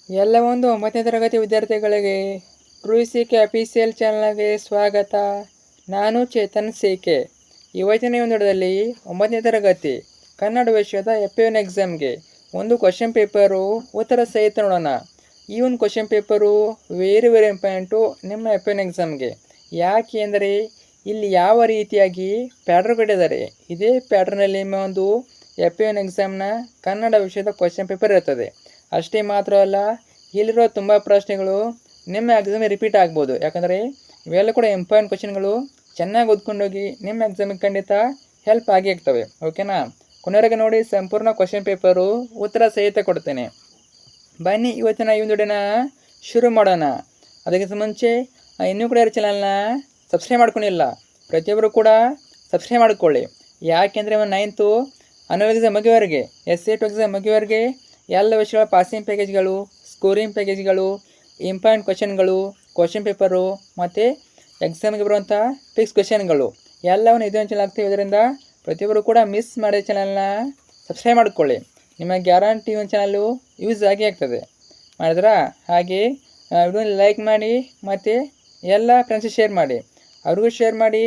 ಎಲ್ಲ ಒಂದು 9ನೇ ತರಗತಿ ವಿದ್ಯಾರ್ಥಿಗಳಿಗೆ ಟ್ರೂ ಕೆ ಅಫಿಷಿಯಲ್ ಚಾನಲ್ಗೆ ಸ್ವಾಗತ. ನಾನು ಚೇತನ್ ಕೆ. ಇವತ್ತಿನ ಒಂದು ವಿಡಿಯೋದಲ್ಲಿ 9ನೇ ತರಗತಿ ಕನ್ನಡ ವಿಷಯದ FA1 ಎಕ್ಸಾಮ್ಗೆ ಒಂದು ಕ್ವಶನ್ ಪೇಪರು ಉತ್ತರ ಸಹಿತ ನೋಡೋಣ. ಈ ಒಂದು ಕ್ವಶನ್ ಪೇಪರು ವೆರಿ ಇಂಪಾರ್ಟೆಂಟು ನಿಮ್ಮ FA1 ಎಕ್ಸಾಮ್ಗೆ. ಯಾಕೆ ಅಂದರೆ ಇಲ್ಲಿ ಯಾವ ರೀತಿಯಾಗಿ ಪ್ಯಾಟ್ರನ್ ಕೊಟ್ಟಿದ್ದಾರೆ, ಇದೇ ಪ್ಯಾಟ್ರನಲ್ಲಿ ನಿಮ್ಮ ಒಂದು FA1 ಎಕ್ಸಾಮ್ನ ಕನ್ನಡ ವಿಷಯದ ಕ್ವಶನ್ ಪೇಪರ್ ಇರ್ತದೆ. ಅಷ್ಟೇ ಮಾತ್ರ ಅಲ್ಲ, ಇಲ್ಲಿರೋ ತುಂಬ ಪ್ರಶ್ನೆಗಳು ನಿಮ್ಮ ಎಕ್ಸಾಮಿಗೆ ರಿಪೀಟ್ ಆಗ್ಬೋದು. ಯಾಕಂದರೆ ಇವೆಲ್ಲ ಕೂಡ ಇಂಪಾರ್ಟೆಂಟ್ ಕ್ವಶನ್ಗಳು. ಚೆನ್ನಾಗಿ ಓದ್ಕೊಂಡೋಗಿ ನಿಮ್ಮ ಎಕ್ಸಾಮಿಗೆ ಖಂಡಿತ ಹೆಲ್ಪ್ ಆಗಿ ಆಗ್ತವೆ. ಓಕೆನಾ? ಕೊನೆವರೆಗೆ ನೋಡಿ, ಸಂಪೂರ್ಣ ಕ್ವಶನ್ ಪೇಪರು ಉತ್ತರ ಸಹಿತ ಕೊಡ್ತೇನೆ. ಬನ್ನಿ ಇವತ್ತಿನ ಈ ಒಂದು ವಿಡಿಯೋನ ಶುರು ಮಾಡೋಣ. ಅದಕ್ಕಿಂತ ಮುಂಚೆ ಇನ್ನೂ ಕೂಡ ಯಾರು ಚಾನಲ್ನ ಸಬ್ಸ್ಕ್ರೈಬ್ ಮಾಡ್ಕೊಂಡಿಲ್ಲ, ಪ್ರತಿಯೊಬ್ಬರು ಕೂಡ ಸಬ್ಸ್ಕ್ರೈಬ್ ಮಾಡಿಕೊಳ್ಳಿ. ಯಾಕೆಂದರೆ 9th ಅನ್ನುವಲ್ ಎಕ್ಸಾಮ್ ಮುಗಿಯುವವರೆಗೆ, SA2 ಎಕ್ಸಾಮ್ ಮುಗಿಯುವವರೆಗೆ ಎಲ್ಲ ವಿಷಯಗಳ ಪಾಸಿಂಗ್ ಪ್ಯಾಕೇಜ್ಗಳು, ಸ್ಕೋರಿಂಗ್ ಪ್ಯಾಕೇಜ್ಗಳು, ಇಂಪಾರ್ಟೆಂಟ್ ಕ್ವಶನ್ಗಳು, ಕ್ವಶನ್ ಪೇಪರು ಮತ್ತು ಎಕ್ಸಾಮ್ಗೆ ಬರುವಂಥ ಫಿಕ್ಸ್ ಕ್ವಶನ್ಗಳು ಎಲ್ಲವನ್ನು ಇದೊಂದು ಚಾನಲ್ ಆಗ್ತವೆ. ಇದರಿಂದ ಪ್ರತಿಯೊಬ್ಬರು ಕೂಡ ಮಿಸ್ ಮಾಡೋ ಚಾನಲ್ನ ಸಬ್ಸ್ಕ್ರೈಬ್ ಮಾಡಿಕೊಳ್ಳಿ. ನಿಮಗೆ ಗ್ಯಾರಂಟಿ ಒಂದು ಚಾನಲ್ಲು ಯೂಸ್ ಆಗಿ ಆಗ್ತದೆ. ಮಾಡಿದ್ರಾ? ಹಾಗೆ ವಿಡಿಯೋನ ಲೈಕ್ ಮಾಡಿ ಮತ್ತು ಎಲ್ಲ ಫ್ರೆಂಡ್ಸಿಗೆ ಶೇರ್ ಮಾಡಿ, ಅವ್ರಿಗೂ ಶೇರ್ ಮಾಡಿ,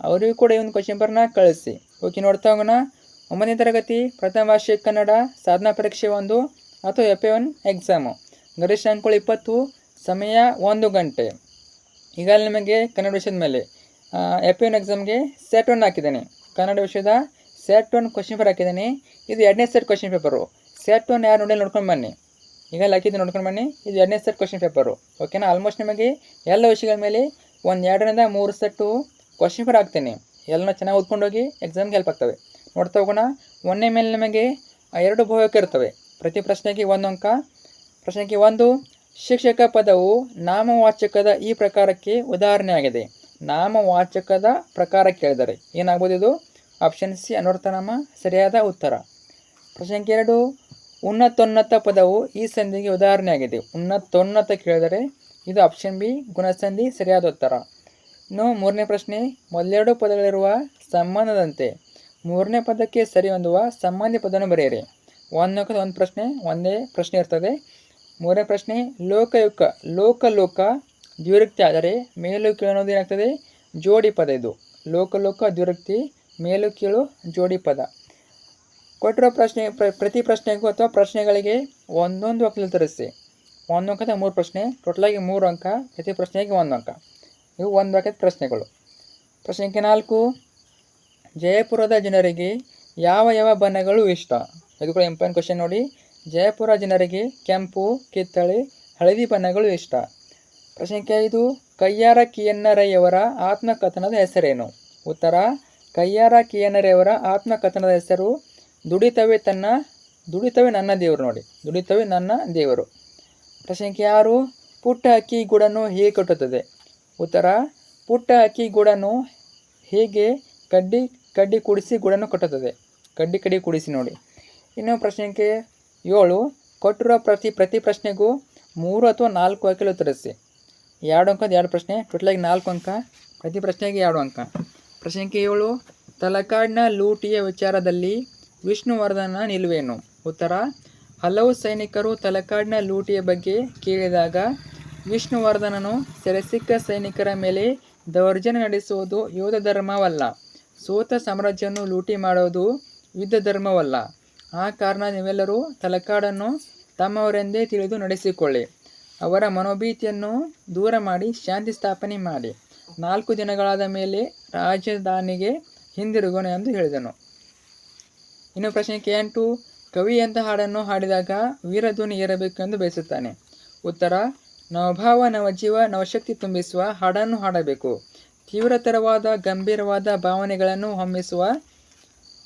ಅವರಿಗೂ ಕೂಡ ಈ ಒಂದು ಕ್ವಶನ್ ಪೇಪರ್ನ ಕಳಿಸಿ. ಓಕೆ, ನೋಡ್ತಾ ಹೋಗೋಣ. 9ನೇ ತರಗತಿ ಪ್ರಥಮ ವಾರ್ಷಿಕ ಕನ್ನಡ ಸಾಧನಾ ಪರೀಕ್ಷೆ 1 ಅಥವಾ FA1 ಎಕ್ಸಾಮು. ಗರಿಷ್ಠ ಅಂಕಗಳು 20, ಸಮಯ 1 ಗಂಟೆ. ಈಗಾಗಲೇ ನಿಮಗೆ ಕನ್ನಡ ವಿಷಯದ ಮೇಲೆ FA1 ಎಕ್ಸಾಮ್ಗೆ ಸೆಟ್ 1 ಹಾಕಿದ್ದೇನೆ. ಕನ್ನಡ ವಿಷಯದ ಸೆಟ್ 1 ಕ್ವಶನ್ ಪೇಪರ್ ಹಾಕಿದ್ದೇನೆ. ಇದು 2ನೇ ಸೆಟ್ ಕ್ವಶನ್ ಪೇಪರು. ಸೆಟ್ 1 ಯಾರು ನೋಡಿ ನೋಡ್ಕೊಂಡು ಬನ್ನಿ, ಈಗಾಗಲೇ ಹಾಕಿದ್ದು ನೋಡ್ಕೊಂಡು ಬನ್ನಿ. ಇದು 2ನೇ ಸೆಟ್ ಕ್ವಶನ್ ಪೇಪರು. ಓಕೆನಾ? ಆಲ್ಮೋಸ್ಟ್ ನಿಮಗೆ ಎಲ್ಲ ವಿಷಯಗಳ ಮೇಲೆ 2 ರಿಂದ 3 ಸೆಟ್ಟು ಕ್ವಶನ್ ಪೇಪರ್ ಹಾಕ್ತೇನೆ. ಎಲ್ಲನೂ ಚೆನ್ನಾಗಿ ಓದ್ಕೊಂಡೋಗಿ ಎಕ್ಸಾಮ್ಗೆ ಹೆಲ್ಪ್ ಆಗ್ತವೆ. ನೋಡ್ತಾ ಹೋಗೋಣ. 1ನೇ ಮೇಲೆ ನಿಮಗೆ 2 ಬಹುವಚನ ಇರ್ತವೆ. ಪ್ರತಿ ಪ್ರಶ್ನೆಗೆ 1 ಅಂಕ. ಪ್ರಶ್ನೆಗೆ 1, ಶಿಕ್ಷಕ ಪದವು ನಾಮವಾಚಕದ ಈ ಪ್ರಕಾರಕ್ಕೆ ಉದಾಹರಣೆಯಾಗಿದೆ. ನಾಮವಾಚಕದ ಪ್ರಕಾರ ಕೇಳಿದರೆ ಏನಾಗ್ಬೋದು? ಇದು ಆಪ್ಷನ್ ಸಿ ಅನ್ವರ್ಥನಾಮ ಸರಿಯಾದ ಉತ್ತರ. ಪ್ರಶ್ನೆಗೆ 2, ಉನ್ನತೋನ್ನತ ಪದವು ಈ ಸಂಧಿಗೆ ಉದಾಹರಣೆಯಾಗಿದೆ. ಉನ್ನತೋನ್ನತ ಕೇಳಿದರೆ ಇದು ಆಪ್ಷನ್ ಬಿ ಗುಣಸಂಧಿ ಸರಿಯಾದ ಉತ್ತರ. ಇನ್ನು 3ನೇ ಪ್ರಶ್ನೆ, ಮೊದಲೆರಡು ಪದಗಳಿರುವ ಸಂಬಂಧದಂತೆ 3ನೇ ಪದಕ್ಕೆ ಸರಿ ಹೊಂದುವ ಸಂಬಂಧಿ ಪದವನ್ನು ಬರೆಯಿರಿ. ಒಂದು ಪ್ರಶ್ನೆ, ಒಂದೇ ಪ್ರಶ್ನೆ ಇರ್ತದೆ. 3ನೇ ಪ್ರಶ್ನೆ, ಲೋಕಯುಕ್ತ ಲೋಕ ದ್ವಿರುಕ್ತಿ ಆದರೆ ಮೇಲು ಕೀಳು ಅನ್ನೋದು ಏನಾಗ್ತದೆ? ಜೋಡಿ ಪದ. ಇದು ಲೋಕ ದ್ವಿರುಕ್ತಿ, ಮೇಲು ಕೀಳು ಜೋಡಿ ಪದ. ಕೊಟ್ಟಿರೋ ಪ್ರಶ್ನೆ ಪ್ರತಿ ಪ್ರಶ್ನೆಗೂ ಅಥವಾ ಪ್ರಶ್ನೆಗಳಿಗೆ ಒಂದೊಂದು ಅಂಕದಲ್ಲಿ ತರಿಸಿ. 1 ಅಂಕದ 3 ಪ್ರಶ್ನೆ, ಟೋಟಲಾಗಿ 3 ಅಂಕ. ಪ್ರತಿ ಪ್ರಶ್ನೆಗೆ 1 ಅಂಕ. ಇವು 1 ಅಂಕದ ಪ್ರಶ್ನೆಗಳು. ಪ್ರಶ್ನೆಗೆ 4, ಜಯಪುರದ ಜನರಿಗೆ ಯಾವ ಬಣ್ಣಗಳು ಇಷ್ಟ? ಇದು ಕೂಡ ಇಂಪಾರ್ಟೆಂಟ್ ಕ್ವಶನ್ ನೋಡಿ. ಜಯಪುರ ಜನರಿಗೆ ಕೆಂಪು, ಕಿತ್ತಳೆ, ಹಳದಿ ಬಣ್ಣಗಳು ಇಷ್ಟ. ಪ್ರಶ್ನೆಗೆ 5, ಕಯ್ಯಾರ ಕಿಯನ್ನರಯ್ಯವರ ಆತ್ಮಕಥನದ ಹೆಸರೇನು? ಉತ್ತರ, ಕಯ್ಯಾರ ಕಿಯನ್ನರಯ್ಯವರ ಆತ್ಮಕಥನದ ಹೆಸರು ದುಡಿತವೇ ನನ್ನ ದೇವರು. ನೋಡಿ, ದುಡಿತವೇ ನನ್ನ ದೇವರು. ಪ್ರಶ್ನೆಗೆ 6, ಪುಟ್ಟ ಅಕ್ಕಿ ಗೂಡನ್ನು ಹೇಗೆ ಕಟ್ಟುತ್ತದೆ? ಉತ್ತರ, ಪುಟ್ಟ ಅಕ್ಕಿ ಗೂಡನ್ನು ಹೇಗೆ ಕಡ್ಡಿ ಕೂಡಿಸಿ ಗೂಡನ್ನು ಕಟ್ಟುತ್ತದೆ. ಕಡ್ಡಿ ಕೂಡಿಸಿ ನೋಡಿ. ಇನ್ನು ಪ್ರಶ್ನೆಗೆ 7, ಕೊಟ್ಟಿರುವ ಪ್ರತಿ ಪ್ರಶ್ನೆಗೂ 3 ಅಥವಾ 4 ಅಂಕಗಳು ಉತ್ತರಿಸಿ. 2 ಅಂಕದ 2 ಪ್ರಶ್ನೆ, ಟೋಟಲಾಗಿ 4 ಅಂಕ. ಪ್ರತಿ ಪ್ರಶ್ನೆಗೆ 2 ಅಂಕ. ಪ್ರಶ್ನೆಗೆ 7, ತಲಕಾಡಿನ ಲೂಟಿಯ ವಿಚಾರದಲ್ಲಿ ವಿಷ್ಣುವರ್ಧನ ನಿಲುವೇನು? ಉತ್ತರ, ಹಲವು ಸೈನಿಕರು ತಲಕಾಡಿನ ಲೂಟಿಯ ಬಗ್ಗೆ ಕೇಳಿದಾಗ ವಿಷ್ಣುವರ್ಧನನು ಸೆರೆಸಿಕ್ಕ ಸೈನಿಕರ ಮೇಲೆ ದೌರ್ಜನ್ಯ ನಡೆಸುವುದು ಯೋಧ ಧರ್ಮವಲ್ಲ, ಸೋತ ಸಾಮ್ರಾಜ್ಯವನ್ನು ಲೂಟಿ ಮಾಡುವುದು ಯುದ್ಧ ಧರ್ಮವಲ್ಲ. ಆ ಕಾರಣ ನೀವೆಲ್ಲರೂ ತಲಕಾಡನ್ನು ತಮ್ಮವರೆಂದೇ ತಿಳಿದು ನಡೆಸಿಕೊಳ್ಳಿ. ಅವರ ಮನೋಭೀತಿಯನ್ನು ದೂರ ಮಾಡಿ ಶಾಂತಿ ಸ್ಥಾಪನೆ ಮಾಡಿ. 4 ದಿನಗಳಾದ ಮೇಲೆ ರಾಜಧಾನಿಗೆ ಹಿಂದಿರುಗೋಣ ಎಂದು ಹೇಳಿದನು. ಇನ್ನು ಪ್ರಶ್ನೆಗೆ 8, ಕವಿಯಂಥ ಹಾಡನ್ನು ಹಾಡಿದಾಗ ವೀರಧ್ವನಿ ಏರಬೇಕು ಎಂದು ಬಯಸುತ್ತಾನೆ. ಉತ್ತರ, ನವಭಾವ ನವಜೀವ ನವಶಕ್ತಿ ತುಂಬಿಸುವ ಹಾಡನ್ನು ಹಾಡಬೇಕು. ತೀವ್ರತರವಾದ ಗಂಭೀರವಾದ ಭಾವನೆಗಳನ್ನು ಹೊಮ್ಮಿಸುವ,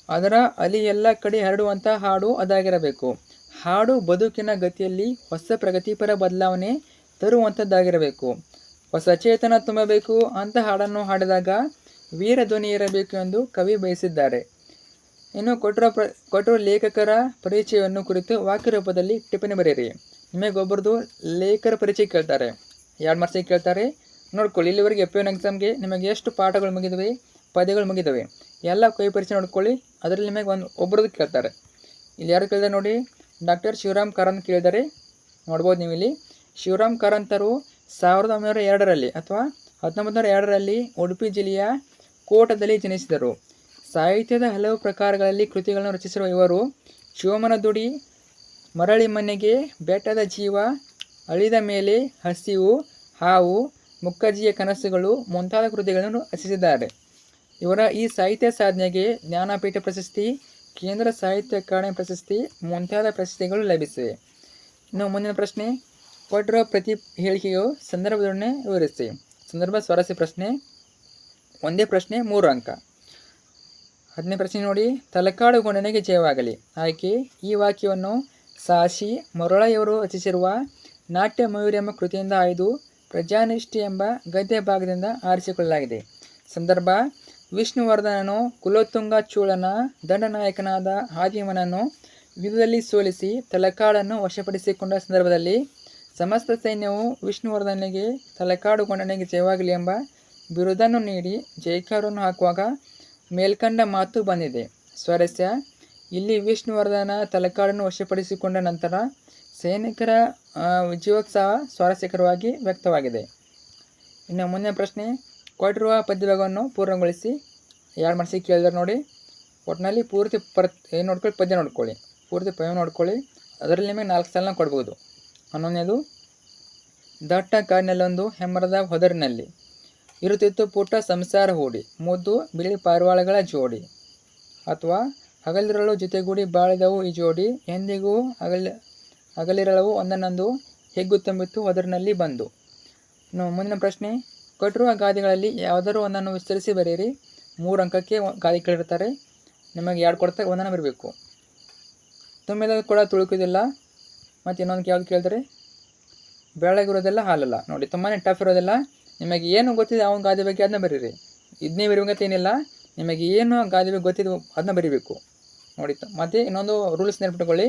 ಅದರ ಅಲಿ ಎಲ್ಲ ಕಡೆ ಹರಡುವಂಥ ಹಾಡು ಅದಾಗಿರಬೇಕು. ಹಾಡು ಬದುಕಿನ ಗತಿಯಲ್ಲಿ ಹೊಸ ಪ್ರಗತಿಪರ ಬದಲಾವಣೆ ತರುವಂಥದ್ದಾಗಿರಬೇಕು. ಹೊಸ ಚೇತನ ತುಂಬಬೇಕು. ಅಂಥ ಹಾಡನ್ನು ಹಾಡಿದಾಗ ವೀರಧ್ವನಿ ಇರಬೇಕು ಎಂದು ಕವಿ ಬಯಸಿದ್ದಾರೆ. ಇನ್ನು ಕೊಟ್ಟಿರೋ ಲೇಖಕರ ಪರಿಚಯವನ್ನು ಕುರಿತು ವಾಕ್ಯ ರೂಪದಲ್ಲಿ ಟಿಪ್ಪಣಿ ಬರೆಯಿರಿ. ನಿಮಗೊಬ್ಬರದು ಲೇಖಕರ ಪರಿಚಯ ಕೇಳ್ತಾರೆ, 2 ಮಾರ್ಕ್ಸಿಗೆ ಕೇಳ್ತಾರೆ. ನೋಡ್ಕೊಳ್ಳಿ, ಇಲ್ಲಿವರೆಗೆ FA1 ಎಕ್ಸಾಮ್ಗೆ ನಿಮಗೆ ಎಷ್ಟು ಪಾಠಗಳು ಮುಗಿದವೆ, ಪದ್ಯಗಳು ಮುಗಿದವೆ, ಎಲ್ಲ ಕವಿ ಪರಿಚಯ ನೋಡ್ಕೊಳ್ಳಿ. ಅದರಲ್ಲಿ ನಿಮಗೆ ಒಬ್ಬರದ್ದು ಕೇಳ್ತಾರೆ. ಇಲ್ಲಿ ಯಾರು ಕೇಳಿದಾರೆ ನೋಡಿ, ಡಾಕ್ಟರ್ ಶಿವರಾಮ್ ಕಾರಂತ್ ಕೇಳಿದ್ದಾರೆ. ನೋಡ್ಬೋದು ನೀವು ಇಲ್ಲಿ. ಶಿವರಾಮ್ ಕಾರಂತರು 1902ರಲ್ಲಿ ಅಥವಾ 1902ರಲ್ಲಿ ಉಡುಪಿ ಜಿಲ್ಲೆಯ ಕೋಟದಲ್ಲಿ ಜನಿಸಿದರು. ಸಾಹಿತ್ಯದ ಹಲವು ಪ್ರಕಾರಗಳಲ್ಲಿ ಕೃತಿಗಳನ್ನು ರಚಿಸಿರುವ ಇವರು ಶಿವಮನ ದುಡಿ, ಮರಳಿ ಮನೆಗೆ, ಬೆಟ್ಟದ ಜೀವ, ಅಳಿದ ಮೇಲೆ, ಹಸಿವು, ಹಾವು, ಮುಕ್ಕಜ್ಜಿಯ ಕನಸುಗಳು ಮುಂತಾದ ಕೃತಿಗಳನ್ನು ರಚಿಸಿದ್ದಾರೆ. ಇವರ ಈ ಸಾಹಿತ್ಯ ಸಾಧನೆಗೆ ಜ್ಞಾನಪೀಠ ಪ್ರಶಸ್ತಿ, ಕೇಂದ್ರ ಸಾಹಿತ್ಯ ಅಕಾಡೆಮಿ ಪ್ರಶಸ್ತಿ ಮುಂತಾದ ಪ್ರಶಸ್ತಿಗಳು ಲಭಿಸಿವೆ. ಇನ್ನು ಮುಂದಿನ ಪ್ರಶ್ನೆ, ಕೊಟ್ಟಿರುವ ಪ್ರತಿ ಹೇಳಿಕೆಯು ಸಂದರ್ಭದೊಡನೆ ವಿವರಿಸಿ. ಸಂದರ್ಭ ಸ್ವಾರಸ್ಯ ಪ್ರಶ್ನೆ, ಒಂದೇ ಪ್ರಶ್ನೆ 3 ಅಂಕ. 10ನೇ ಪ್ರಶ್ನೆ ನೋಡಿ, ತಲಕಾಡು ಗೊಂಡನಿಗೆ ಜಯವಾಗಲಿ. ಆಯ್ಕೆ, ಈ ವಾಕ್ಯವನ್ನು ಸಾಶಿ ಮರಳಯ್ಯವರು ರಚಿಸಿರುವ ನಾಟ್ಯ ಮಯೂರಿ ಎಂಬ ಕೃತಿಯಿಂದ ಆಯ್ದು ಪ್ರಜಾನಿಷ್ಠೆ ಎಂಬ ಗದ್ಯ ಭಾಗದಿಂದ ಆರಿಸಿಕೊಳ್ಳಲಾಗಿದೆ. ಸಂದರ್ಭ, ವಿಷ್ಣುವರ್ಧನನು ಕುಲೋತ್ತುಂಗ ಚೋಳನ ದಂಡನಾಯಕನಾದ ಹಾದಿಮನನ್ನು ಯುದ್ಧದಲ್ಲಿ ಸೋಲಿಸಿ ತಲಕಾಡನ್ನು ವಶಪಡಿಸಿಕೊಂಡ ಸಂದರ್ಭದಲ್ಲಿ ಸಮಸ್ತ ಸೈನ್ಯವು ವಿಷ್ಣುವರ್ಧನಿಗೆ ತಲಕಾಡು ಗೊಂಡನಿಗೆ ಜಯವಾಗಲಿ ಎಂಬ ಬಿರುದನ್ನು ನೀಡಿ ಜೈಕಾರವನ್ನು ಹಾಕುವಾಗ ಮೇಲ್ಕಂಡ ಮಾತು ಬಂದಿದೆ. ಸ್ವಾರಸ್ಯ, ಇಲ್ಲಿ ವಿಷ್ಣುವರ್ಧನ ತಲಕಾಡನ್ನು ವಶಪಡಿಸಿಕೊಂಡ ನಂತರ ಸೈನಿಕರ ವಿಜಯೋತ್ಸವ ಸ್ವಾರಸ್ಯಕರವಾಗಿ ವ್ಯಕ್ತವಾಗಿದೆ. ಇನ್ನು ಮುಂದಿನ ಪ್ರಶ್ನೆ, ಕೊಟ್ಟಿರುವ ಪದ್ಯಭಾಗವನ್ನು ಪೂರ್ಣಗೊಳಿಸಿ. 2 ಮಾರ್ಕ್ಸಿಗೆ ಕೇಳಿದಾರೆ ನೋಡಿ. ಒಟ್ಟಿನಲ್ಲಿ ಪೂರ್ತಿ ಏನು ನೋಡ್ಕೊಳ್ಳಿ, ಪದ್ಯ ನೋಡ್ಕೊಳ್ಳಿ, ಪೂರ್ತಿ ಪದ್ಯ ನೋಡ್ಕೊಳ್ಳಿ. ಅದರಲ್ಲಿ ನಿಮಗೆ 4 ಸಾಲನ್ನ ಕೊಡ್ಬೋದು. 11ನೇದು, ದಟ್ಟ ಕಾಡಿನಲ್ಲೊಂದು ಹೆಮ್ಮರದ ಹೊದರಿನಲ್ಲಿ ಇರುತ್ತಿತ್ತು ಪುಟ್ಟ ಸಂಸಾರ ಹೂಡಿ, ಮುದ್ದು ಬಿಳಿ ಪಾರಿವಾಳಗಳ ಜೋಡಿ. ಅಥವಾ ಹಗಲಿರಳು ಜೊತೆಗೂಡಿ ಬಾಳಿದವು ಈ ಜೋಡಿ, ಎಂದಿಗೂ ಹಗಲಿರಳವು ಒಂದನ್ನೊಂದು ಹೆಗ್ಗು ತುಂಬಿತ್ತು ಹೊದರಿನಲ್ಲಿ ಬಂದು. ಇನ್ನು ಮುಂದಿನ ಪ್ರಶ್ನೆ, ಕೊಟ್ಟಿರುವ ಗಾದೆಗಳಲ್ಲಿ ಯಾವುದಾದ್ರು ಒಂದನ್ನು ವಿಸ್ತರಿಸಿ ಬರೆಯಿರಿ. 3 ಅಂಕಕ್ಕೆ ಗಾದೆ ಕೇಳಿರ್ತಾರೆ, ನಿಮಗೆ 2 ಕೊಡ್ತಾರೆ, ಒಂದನ್ನು ಬರಬೇಕು. ತುಂಬಿದ ಕೂಡ ತುಳುಕುವುದಿಲ್ಲ. ಮತ್ತು ಇನ್ನೊಂದು ಯಾವ್ದು ಕೇಳ್ತಾರೆ, ಬೆಳಗಿರೋದೆಲ್ಲ ಹಾಲಲ್ಲ. ನೋಡಿ, ತುಂಬಾ ಟಫ್ ಇರೋದಿಲ್ಲ. ನಿಮಗೆ ಏನು ಗೊತ್ತಿದೆ ಆ ಒಂದು ಗಾದೆ ಬಗ್ಗೆ ಅದನ್ನ ಬರೀರಿ. ಇದನ್ನೇ ಬರೀಬೇಕಂತೇನಿಲ್ಲ, ನಿಮಗೆ ಏನು ಗಾದೆ ಬಗ್ಗೆ ಗೊತ್ತಿದೆ ಅದನ್ನ ಬರೀಬೇಕು ನೋಡಿ. ಮತ್ತು ಇನ್ನೊಂದು ರೂಲ್ಸ್ ನೆನಪಿಟ್ಕೊಳ್ಳಿ,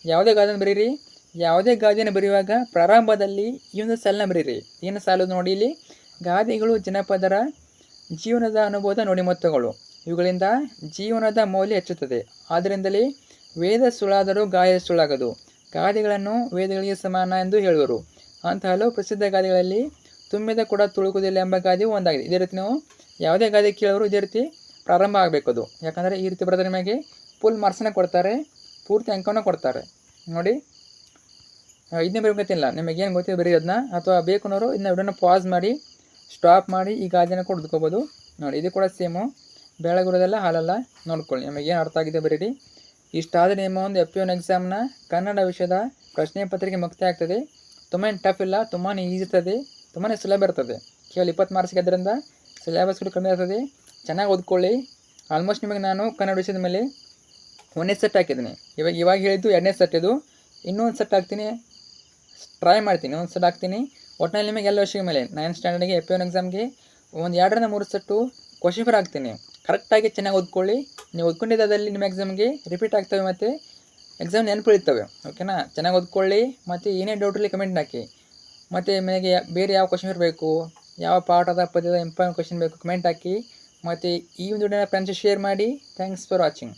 ಯಾವುದೇ ಗಾದೆಯನ್ನು ಬರೀರಿ, ಯಾವುದೇ ಗಾದೆಯನ್ನು ಬರೆಯುವಾಗ ಪ್ರಾರಂಭದಲ್ಲಿ ಈ ಒಂದು ಸಾಲನ್ನ ಬರೀರಿ. ಏನು ಸಾಲದು ನೋಡಿ, ಇಲ್ಲಿ ಗಾದೆಗಳು ಜನಪದರ ಜೀವನದ ಅನುಭವದ ನುಡಿಮುತ್ತುಗಳು. ಇವುಗಳಿಂದ ಜೀವನದ ಮೌಲ್ಯ ಹೆಚ್ಚುತ್ತದೆ. ಆದ್ದರಿಂದಲೇ ವೇದ ಸುಳ್ಳಾದರೂ ಗಾಯ ಸುಳ್ಳಾಗದು, ಗಾದೆಗಳನ್ನು ವೇದಗಳಿಗೆ ಸಮಾನ ಎಂದು ಹೇಳುವರು. ಅಂತ ಹಲವು ಪ್ರಸಿದ್ಧ ಗಾದೆಗಳಲ್ಲಿ ತುಂಬಿದ ಕೂಡ ತುಳುಕುವುದಿಲ್ಲ ಎಂಬ ಗಾದೆಯು ಒಂದಾಗಿದೆ. ಇದೇ ರೀತಿ ನೀವು ಯಾವುದೇ ಗಾದೆ ಕೇಳೋರು ಇದೇ ರೀತಿ ಪ್ರಾರಂಭ ಆಗಬೇಕು ಅದು. ಯಾಕಂದರೆ ಈ ರೀತಿ ಬರೆದ್ರೆ ನಿಮಗೆ ಫುಲ್ ಮಾರ್ಕ್ಸನ್ನ ಕೊಡ್ತಾರೆ, ಪೂರ್ತಿ ಅಂಕವನ್ನು ಕೊಡ್ತಾರೆ ನೋಡಿ. ಇದನ್ನೇ ಬರೀಬೇಕಂತಿಲ್ಲ, ನಿಮಗೇನು ಗೊತ್ತಿದೆ ಬರೀ ಅದನ್ನ. ಅಥವಾ ಬೇಕು ಅನ್ನೋರು ಇದನ್ನ ವಿಡಿಯೋನ ಪಾಸ್ ಮಾಡಿ ಸ್ಟಾಪ್ ಮಾಡಿ ಈ ಗಾದೆನ ಕೂಡ ಓದ್ಕೋಬೋದು ನೋಡಿ. ಇದು ಕೂಡ ಸೇಮು, ಬೆಳಗಿರೋದೆಲ್ಲ ಹಾಲಲ್ಲ. ನೋಡ್ಕೊಳ್ಳಿ, ನಿಮಗೇನು ಅರ್ಥ ಆಗಿದೆ ಬರೀರಿ. ಇಷ್ಟಾದರೆ ನಿಮ್ಮ ಒಂದು FP1 ಎಕ್ಸಾಮ್ನ ಕನ್ನಡ ವಿಷಯದ ಪ್ರಶ್ನೆ ಪತ್ರಿಕೆ ಮುಕ್ತಾಯ ಆಗ್ತದೆ. ತುಂಬಾ ಟಫ್ ಇಲ್ಲ, ತುಂಬಾ ಈಸಿ ಇರ್ತದೆ, ತುಂಬಾ ಸುಲಭ ಇರ್ತದೆ. ಕೇವಲ 20 ಮಾರ್ಕ್ಸ್ಗೆ ಅದರಿಂದ ಸಿಲೆಬಸ್ ಕೂಡ ಕಮ್ಮಿ ಇರ್ತದೆ. ಚೆನ್ನಾಗಿ ಓದ್ಕೊಳ್ಳಿ. ಆಲ್ಮೋಸ್ಟ್ ನಿಮಗೆ ನಾನು ಕನ್ನಡ ವಿಷಯದ ಮೇಲೆ 1ನೇ ಸೆಟ್ ಹಾಕಿದ್ದೀನಿ. ಇವಾಗ ಹೇಳಿದ್ದು 2ನೇ ಸೆಟ್. ಇದು ಇನ್ನೊಂದು ಸೆಟ್ ಹಾಕ್ತೀನಿ, ಟ್ರೈ ಮಾಡ್ತೀನಿ, ಒಂದು ಸೆಟ್ ಹಾಕ್ತೀನಿ. ಒಟ್ಟಿನಲ್ಲಿ ನಿಮಗೆ ಎಲ್ಲ ವಿಷಯ ಮೇಲೆ 9th ಸ್ಟ್ಯಾಂಡರ್ಡ್ಗೆ FP1 ಎಕ್ಸಾಮ್ಗೆ ಒಂದು 2ರಿಂದ 3 ಸೆಟ್ಟು ಕ್ವಶನ್ ಪೇಪರ್ ಹಾಕ್ತೀನಿ. ಕರೆಕ್ಟಾಗಿ ಚೆನ್ನಾಗಿ ಓದ್ಕೊಳ್ಳಿ. ನೀವು ಓದ್ಕೊಂಡಿದ್ದದಲ್ಲಿ ನಿಮ್ಮ ಎಕ್ಸಾಮ್ಗೆ ರಿಪೀಟ್ ಆಗ್ತವೆ ಮತ್ತು ಎಕ್ಸಾಮ್ ನೆನಪಿಳಿತವೆ. ಓಕೆನಾ? ಚೆನ್ನಾಗಿ ಓದ್ಕೊಳ್ಳಿ. ಮತ್ತು ಏನೇ ಡೌಟಲ್ಲಿ ಕಮೆಂಟ್ ಹಾಕಿ. ಮತ್ತು ನಿಮಗೆ ಬೇರೆ ಯಾವ ಕ್ವಶನ್ ಇರಬೇಕು, ಯಾವ ಪಾಠದ ಪದ್ಯದ ಇಂಪಾರ್ಟೆಂಟ್ ಕ್ವಶನ್ ಬೇಕು ಕಮೆಂಟ್ ಹಾಕಿ. ಮತ್ತು ಈ ಒಂದು ವಿಡಿಯೋನ ಫ್ರೆಂಡ್ಸ್ ಶೇರ್ ಮಾಡಿ. Thanks for watching.